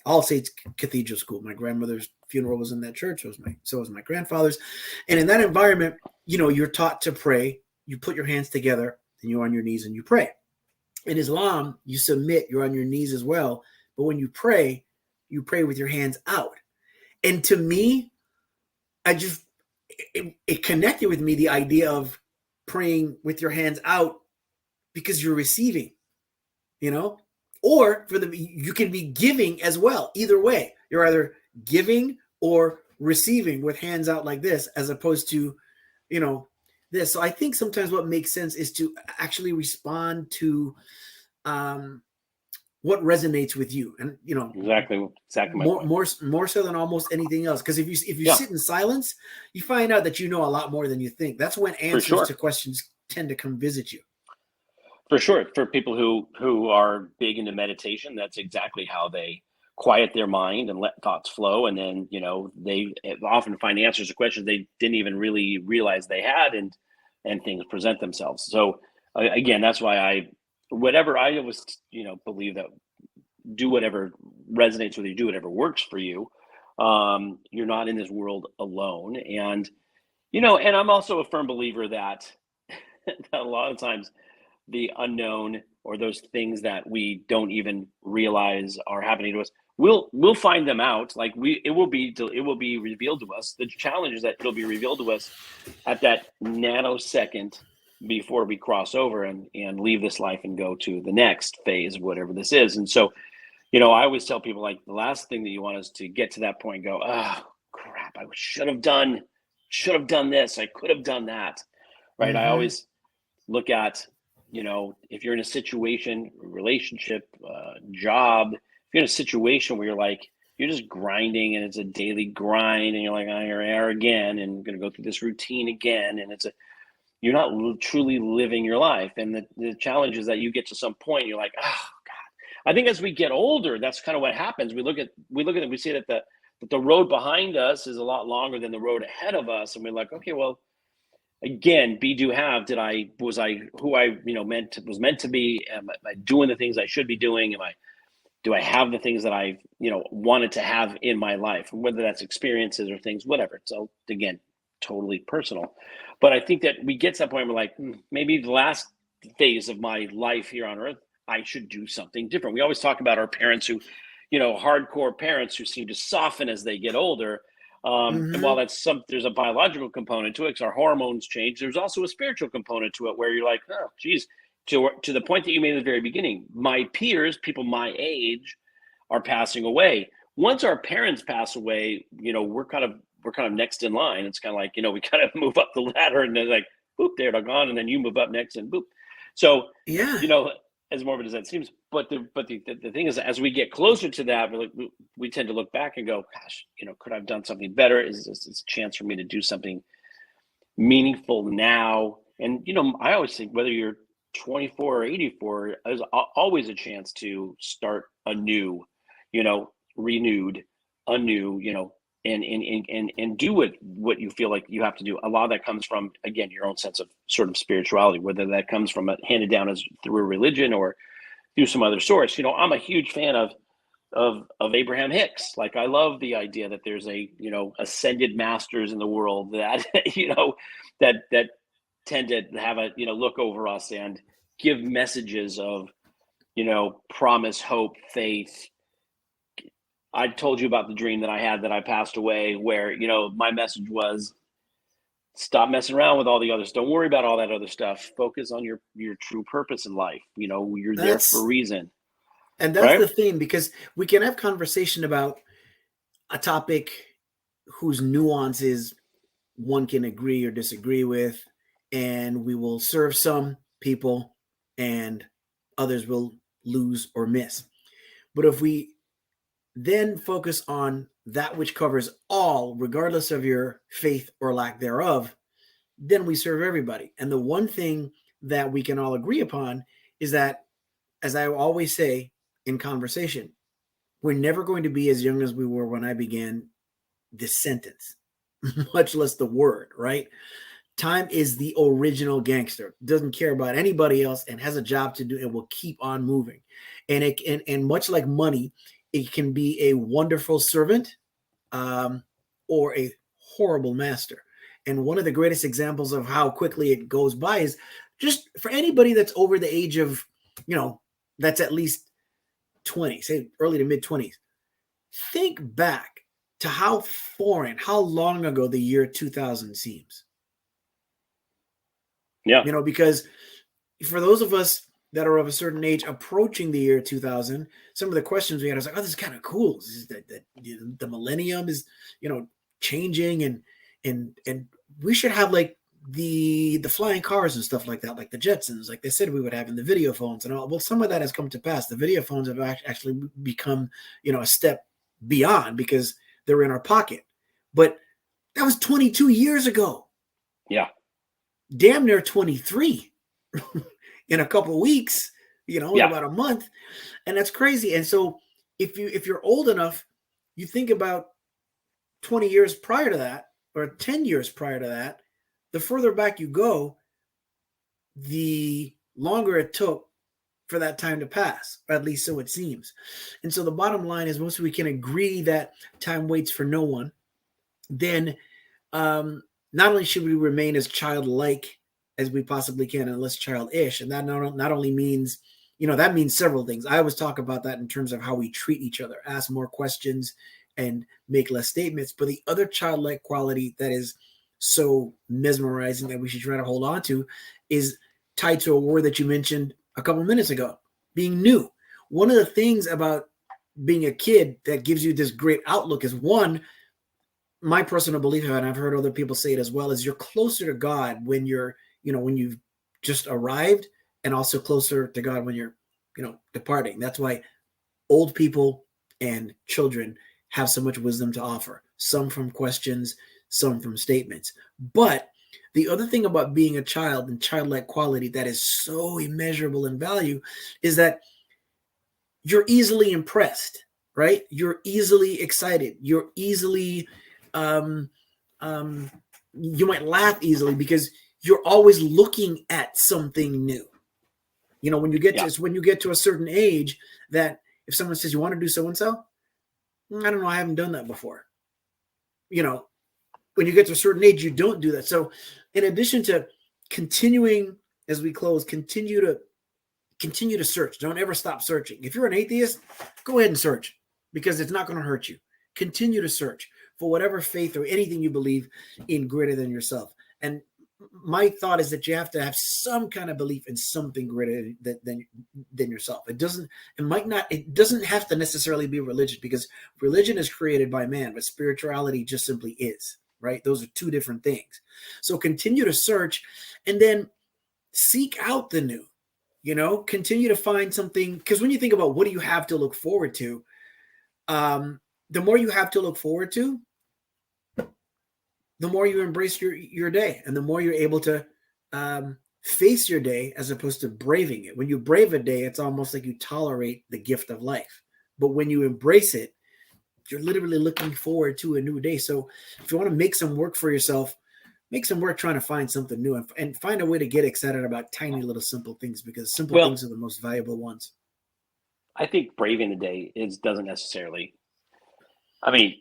All Saints Cathedral School. My grandmother's funeral was in that church. So was my grandfather's. And in that environment, you're taught to pray. You put your hands together and you're on your knees and you pray. In Islam, you submit, you're on your knees as well. But when you pray with your hands out. And to me, it connected with me, the idea of praying with your hands out, because you're receiving, or you can be giving as well. Either way, you're either giving or receiving with hands out like this, as opposed to, this. So I think sometimes what makes sense is to actually respond to what resonates with you, and exactly more so than almost anything else. Because if you sit in silence, you find out that you know a lot more than you think. That's when answers to questions tend to come visit you. For sure, for people who are big into meditation, that's exactly how they quiet their mind and let thoughts flow, and then they often find answers to questions they didn't even really realize they had, and things present themselves. So again, that's why I always believe that do whatever resonates with you, do whatever works for you. You're not in this world alone, and and I'm also a firm believer that a lot of times the unknown, or those things that we don't even realize are happening to us, we'll find them out. Like it will be revealed to us. The challenge is that it'll be revealed to us at that nanosecond before we cross over and leave this life and go to the next phase, whatever this is. And so, I always tell people, like, the last thing that you want is to get to that point and go, oh crap, I should have done this, I could have done that, right? I always look at, if you're in a situation, relationship, job, if you're in a situation where you're just grinding, and it's a daily grind, and you're like, oh, here I are again, and I'm going to go through this routine again, and you're not truly living your life. And the challenge is that you get to some point, you're like, oh God. I think as we get older, that's kind of what happens. We look at it, we see that the road behind us is a lot longer than the road ahead of us, and we're like, okay, well, again, be do have. Was I who I was meant to be? Am I doing the things I should be doing? Do I have the things that I wanted to have in my life? And whether that's experiences or things, whatever. So again, totally personal. But I think that we get to that point where, like, maybe the last phase of my life here on earth, I should do something different. We always talk about our parents who, hardcore parents who seem to soften as they get older. And while there's a biological component to it, because our hormones change, there's also a spiritual component to it, where you're like, oh, geez, to the point that you made at the very beginning, my peers, people my age, are passing away. Once our parents pass away, we're kind of next in line. It's kind of like, we kind of move up the ladder, and then, like, boop, there they're gone, and then you move up next, and boop. So, yeah, as morbid as that seems, but the thing is, as we get closer to that, we tend to look back and go, gosh, could I have done something better? Is this a chance for me to do something meaningful now? And I always think, whether you're 24 or 84, there's always a chance to start anew. renewed, anew, and do what you feel like you have to do. A lot of that comes from, again, your own sense of sort of spirituality, whether that comes from handed down as through a religion or through some other source. I'm a huge fan of Abraham Hicks. Like, I love the idea that there's ascended masters in the world that that tend to have a look over us and give messages of promise, hope, faith. I told you about the dream that I had that I passed away, where my message was, stop messing around with all the others. Don't worry about all that other stuff. Focus on your true purpose in life. You're there for a reason. And that's right? The thing, because we can have conversation about a topic whose nuances one can agree or disagree with, and we will serve some people and others will lose or miss. But if we then focus on that which covers all, regardless of your faith or lack thereof, then we serve everybody. And the one thing that we can all agree upon is that, as I always say in conversation, we're never going to be as young as we were when I began this sentence, much less the word, right? Time is the original gangster, doesn't care about anybody else and has a job to do and will keep on moving. And much like money, it can be a wonderful servant or a horrible master. And one of the greatest examples of how quickly it goes by is just for anybody that's over the age of, that's at least 20, say early to mid 20s. Think back to how foreign, how long ago the year 2000 seems. Yeah. Because for those of us that are of a certain age approaching the year 2000, some of the questions we had, I was like, oh, this is kind of cool. This is the millennium is, changing and we should have like the flying cars and stuff like that, like the Jetsons, like they said we would have in the video phones and all. Well, some of that has come to pass. The video phones have actually become, a step beyond because they're in our pocket. But that was 22 years ago. Yeah. Damn near 23 in a couple of weeks, in about a month. And that's crazy. And so if you're old enough, you think about 20 years prior to that, or 10 years prior to that, the further back you go, the longer it took for that time to pass, or at least so it seems. And so the bottom line is, once we can agree that time waits for no one, then not only should we remain as childlike as we possibly can and less childish, and that not only means, that means several things. I always talk about that in terms of how we treat each other, ask more questions and make less statements. But the other childlike quality that is so mesmerizing that we should try to hold on to is tied to a word that you mentioned a couple minutes ago, being new. One of the things about being a kid that gives you this great outlook is, one, my personal belief, and I've heard other people say it as well, is you're closer to God when you're, when you've just arrived, and also closer to God when you're, departing. That's why old people and children have so much wisdom to offer, some from questions, some from statements. But the other thing about being a child and childlike quality that is so immeasurable in value is that you're easily impressed, right? You're easily excited. You're easily, you might laugh easily because you're always looking at something new. When you get to a certain age, that if someone says, you want to do so-and-so, I don't know, I haven't done that before. When you get to a certain age, you don't do that. So in addition to continuing, as we close, continue to search. Don't ever stop searching. If you're an atheist, go ahead and search, because it's not going to hurt you. Continue to search for whatever faith or anything you believe in greater than yourself. And my thought is that you have to have some kind of belief in something greater than yourself. It doesn't have to necessarily be religion, because religion is created by man, but spirituality just simply is, right? Those are two different things. So continue to search, and then seek out the new, continue to find something. Because when you think about what do you have to look forward to, the more you have to look forward to, the more you embrace your day, and the more you're able to face your day as opposed to braving it. When you brave a day, it's almost like you tolerate the gift of life. But when you embrace it, you're literally looking forward to a new day. So if you want to make some work for yourself, make some work trying to find something new, and find a way to get excited about tiny little simple things, because simple Well, things are the most valuable ones. I think braving the day doesn't necessarily. I mean,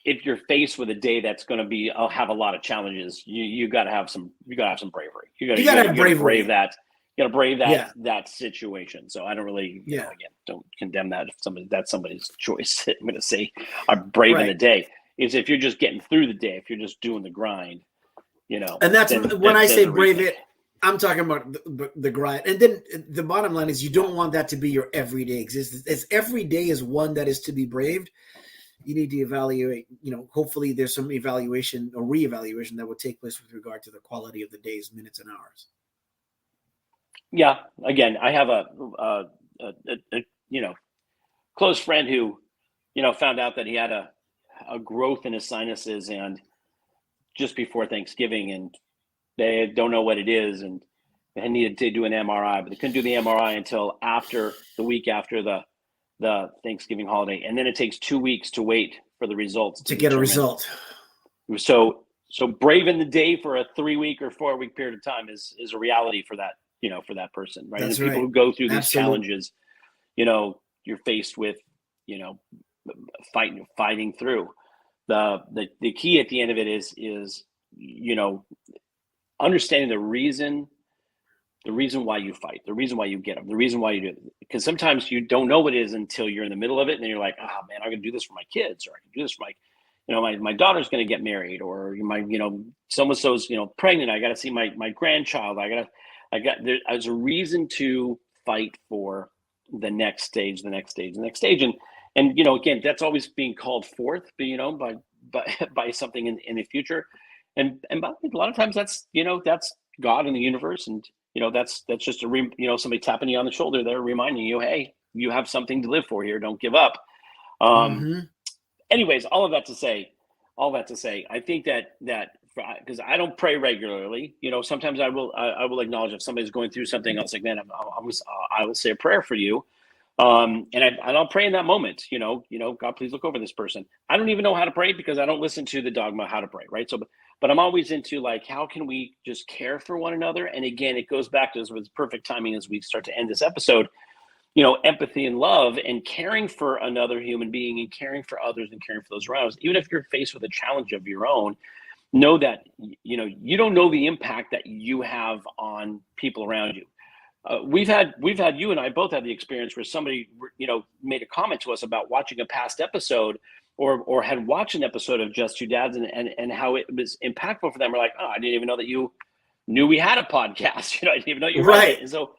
if you're faced with a day that's going to be, I'll have a lot of challenges. You got to have some bravery. You got have to bravery. brave that. You got to brave that Yeah. that situation. So I don't really, Yeah. again, don't condemn that. If that's somebody's choice. I'm going to say I'm braving Right. the day. Is if you're just getting through the day, if you're just doing the grind, And that's when I say brave it, I'm talking about the grind. And then the bottom line is, you don't want that to be your everyday existence. As every day is one that is to be braved, you need to evaluate, hopefully there's some evaluation or reevaluation that will take place with regard to the quality of the days, minutes, and hours. Yeah. Again, I have a close friend who, found out that he had a growth in his sinuses, and just before Thanksgiving, and they don't know what it is, and they needed to do an MRI, but they couldn't do the MRI until after the week after the Thanksgiving holiday, and then it takes 2 weeks to wait for the results to get a result. So braving the day for a 3 week or 4 week period of time is a reality for that, for that person, right? That's and people right. who go through these Absolutely. challenges, you're faced with, fighting through. The key at the end of it is understanding the reason why you fight, the reason why you get up, the reason why you do it. Because sometimes you don't know what it is until you're in the middle of it, and then you're like, oh man, I'm gonna do this for my kids, or I can do this for my daughter's gonna get married, or so-and-so's pregnant, I gotta see my grandchild, there's a reason to fight for the next stage. And again, that's always being called forth, by something in the future, and by a lot of times that's God in the universe, and that's just somebody tapping you on the shoulder there, reminding you, hey, you have something to live for here. Don't give up. Anyways, all that to say, I think that because I don't pray regularly, sometimes I will acknowledge if somebody's going through something else, like, man, I will say a prayer for you. And I'll pray in that moment, God, please look over this person. I don't even know how to pray because I don't listen to the dogma how to pray, right? So, but I'm always into, like, how can we just care for one another? And again, it goes back to this with perfect timing as we start to end this episode, empathy and love, and caring for another human being, and caring for others, and caring for those around us. Even if you're faced with a challenge of your own, know that, you don't know the impact that you have on people around you. We've had you and I both had the experience where somebody made a comment to us about watching a past episode, or had watched an episode of Just Two Dads, and how it was impactful for them. We're like, oh, I didn't even know that you knew we had a podcast. I didn't even know you read it. And so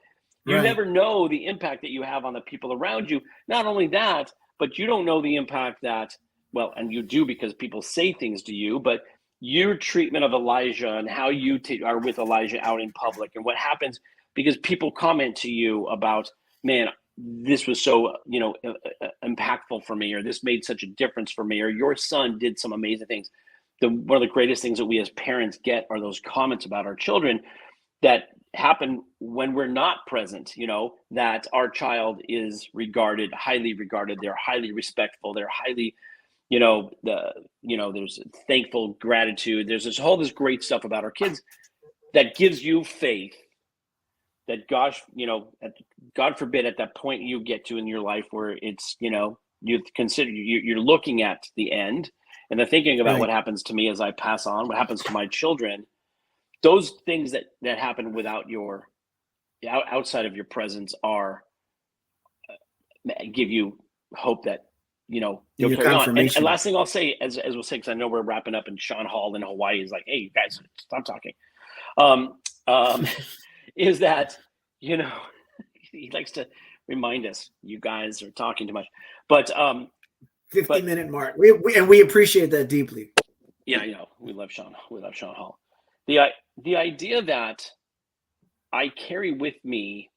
you never know the impact that you have on the people around you. Not only that, but you don't know the impact that, well, and you do because people say things to you, but your treatment of Elijah and how you are with Elijah out in public, and what happens because people comment to you about, man, this was so, impactful for me, or this made such a difference for me, or your son did some amazing things. One of the greatest things that we as parents get are those comments about our children that happen when we're not present, that our child is highly regarded, they're highly respectful, they're highly, there's thankful gratitude. There's this great stuff about our kids that gives you faith that God forbid, at that point you get to in your life where it's, you consider you're looking at the end and then thinking about what happens to me as I pass on, what happens to my children. Those things that happen without outside of your presence give you hope that, you'll carry on. And last thing I'll say, as we'll say, because I know we're wrapping up, and Sean Hall in Hawaii is like, hey, you guys, stop talking. Is that, he likes to remind us, you guys are talking too much, but 50-minute mark. We appreciate that deeply. Yeah, we love Sean Hall. The idea that I carry with me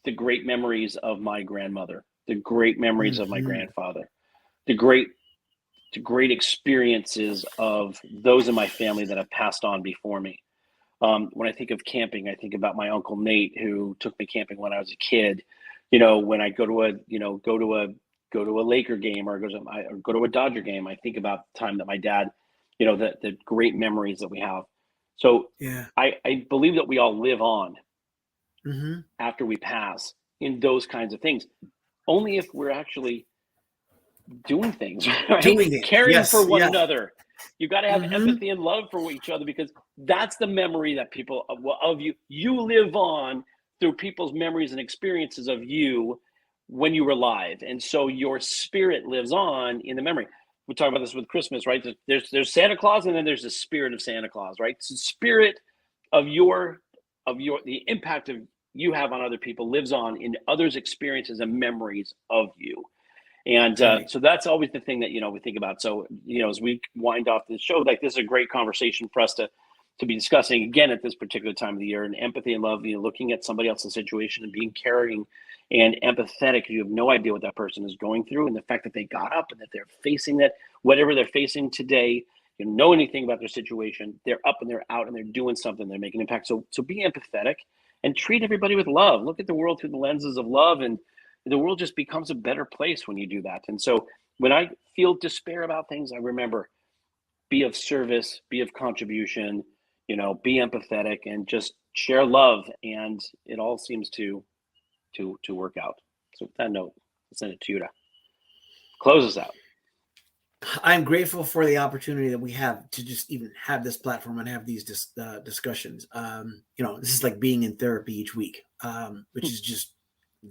the great memories of my grandmother, the great memories of my grandfather, the great experiences of those in my family that have passed on before me. When I think of camping, I think about my Uncle Nate, who took me camping when I was a kid. When I go to go to a Laker game or go to a Dodger game, I think about the time that my dad, the great memories that we have. So Yeah. I believe that we all live on after we pass in those kinds of things, only if we're actually doing things, right? Doing it. Caring for Yes. one Yeah. another. You got to have empathy and love for each other, because that's the memory that people of you live on through people's memories and experiences of you when you were alive. And so your spirit lives on in the memory. We talk about this with Christmas, right? There's Santa Claus, and then there's the spirit of Santa Claus, right? So the spirit of the impact of you have on other people lives on in others' experiences and memories of you. And so that's always the thing that, we think about. So, as we wind off this show, like, this is a great conversation for us to be discussing again at this particular time of the year, and empathy and love, looking at somebody else's situation and being caring and empathetic. You have no idea what that person is going through, and the fact that they got up and that they're facing that, whatever they're facing today, you know anything about their situation, they're up and they're out and they're doing something, they're making an impact. So be empathetic and treat everybody with love. Look at the world through the lenses of love, and the world just becomes a better place when you do that. And so when I feel despair about things, I remember, be of service, be of contribution, be empathetic, and just share love. And it all seems to work out. So with that note, I'll send it to you to close us out. I'm grateful for the opportunity that we have to just even have this platform and have these discussions. This is like being in therapy each week, which is just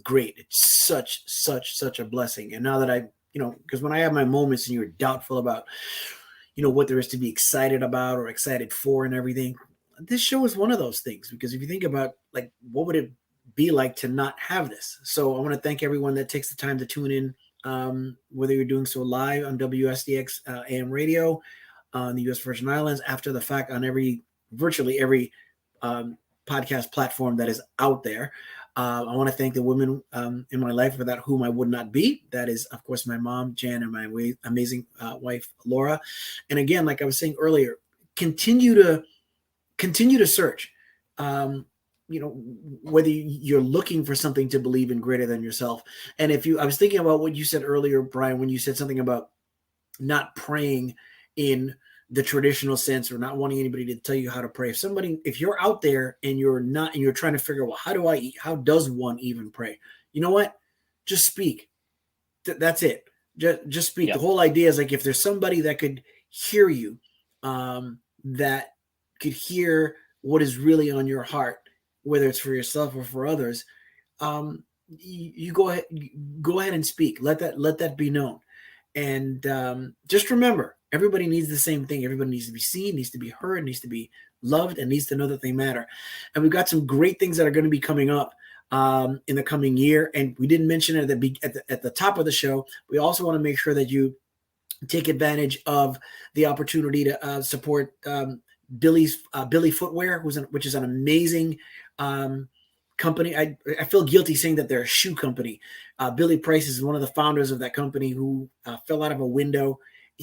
great. It's such a blessing. And now that because when I have my moments and you're doubtful about, what there is to be excited about or excited for and everything, this show is one of those things. Because if you think about, like, what would it be like to not have this? So I want to thank everyone that takes the time to tune in, whether you're doing so live on WSDX AM radio on the U.S. Virgin Islands, after the fact on virtually every podcast platform that is out there. I want to thank the women in my life without whom I would not be. That is, of course, my mom, Jan, and my amazing wife, Laura. And again, like I was saying earlier, continue to search. Whether you're looking for something to believe in greater than yourself. And I was thinking about what you said earlier, Brian, when you said something about not praying in the traditional sense, or not wanting anybody to tell you how to pray. If you're out there and you're trying to figure out, well, how do I eat? How does one even pray? You know what? Just speak. That's it. Just speak. Yeah. The whole idea is, like, if there's somebody that could hear you, that could hear what is really on your heart, whether it's for yourself or for others, you go ahead and speak. Let that be known. And just remember, everybody needs the same thing. Everybody needs to be seen, needs to be heard, needs to be loved, and needs to know that they matter. And we've got some great things that are going to be coming up in the coming year. And we didn't mention it at the top of the show. We also want to make sure that you take advantage of the opportunity to support Billy Footwear, which is an amazing company. I feel guilty saying that they're a shoe company. Billy Price is one of the founders of that company, who fell out of a window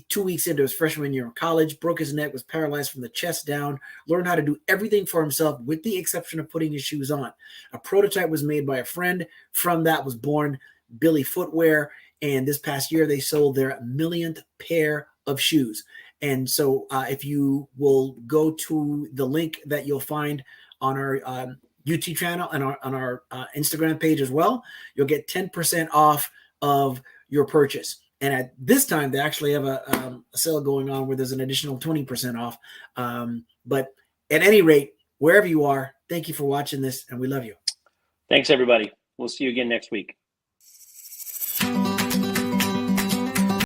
2 weeks into his freshman year in college, broke his neck, was paralyzed from the chest down, learned how to do everything for himself with the exception of putting his shoes on. A prototype was made by a friend. From that was born Billy Footwear. And this past year, they sold their millionth pair of shoes. And so if you will go to the link that you'll find on our YouTube channel and on our Instagram page as well, you'll get 10% off of your purchase. And at this time, they actually have a sale going on where there's an additional 20% off. But at any rate, wherever you are, thank you for watching this, and we love you. Thanks, everybody. We'll see you again next week.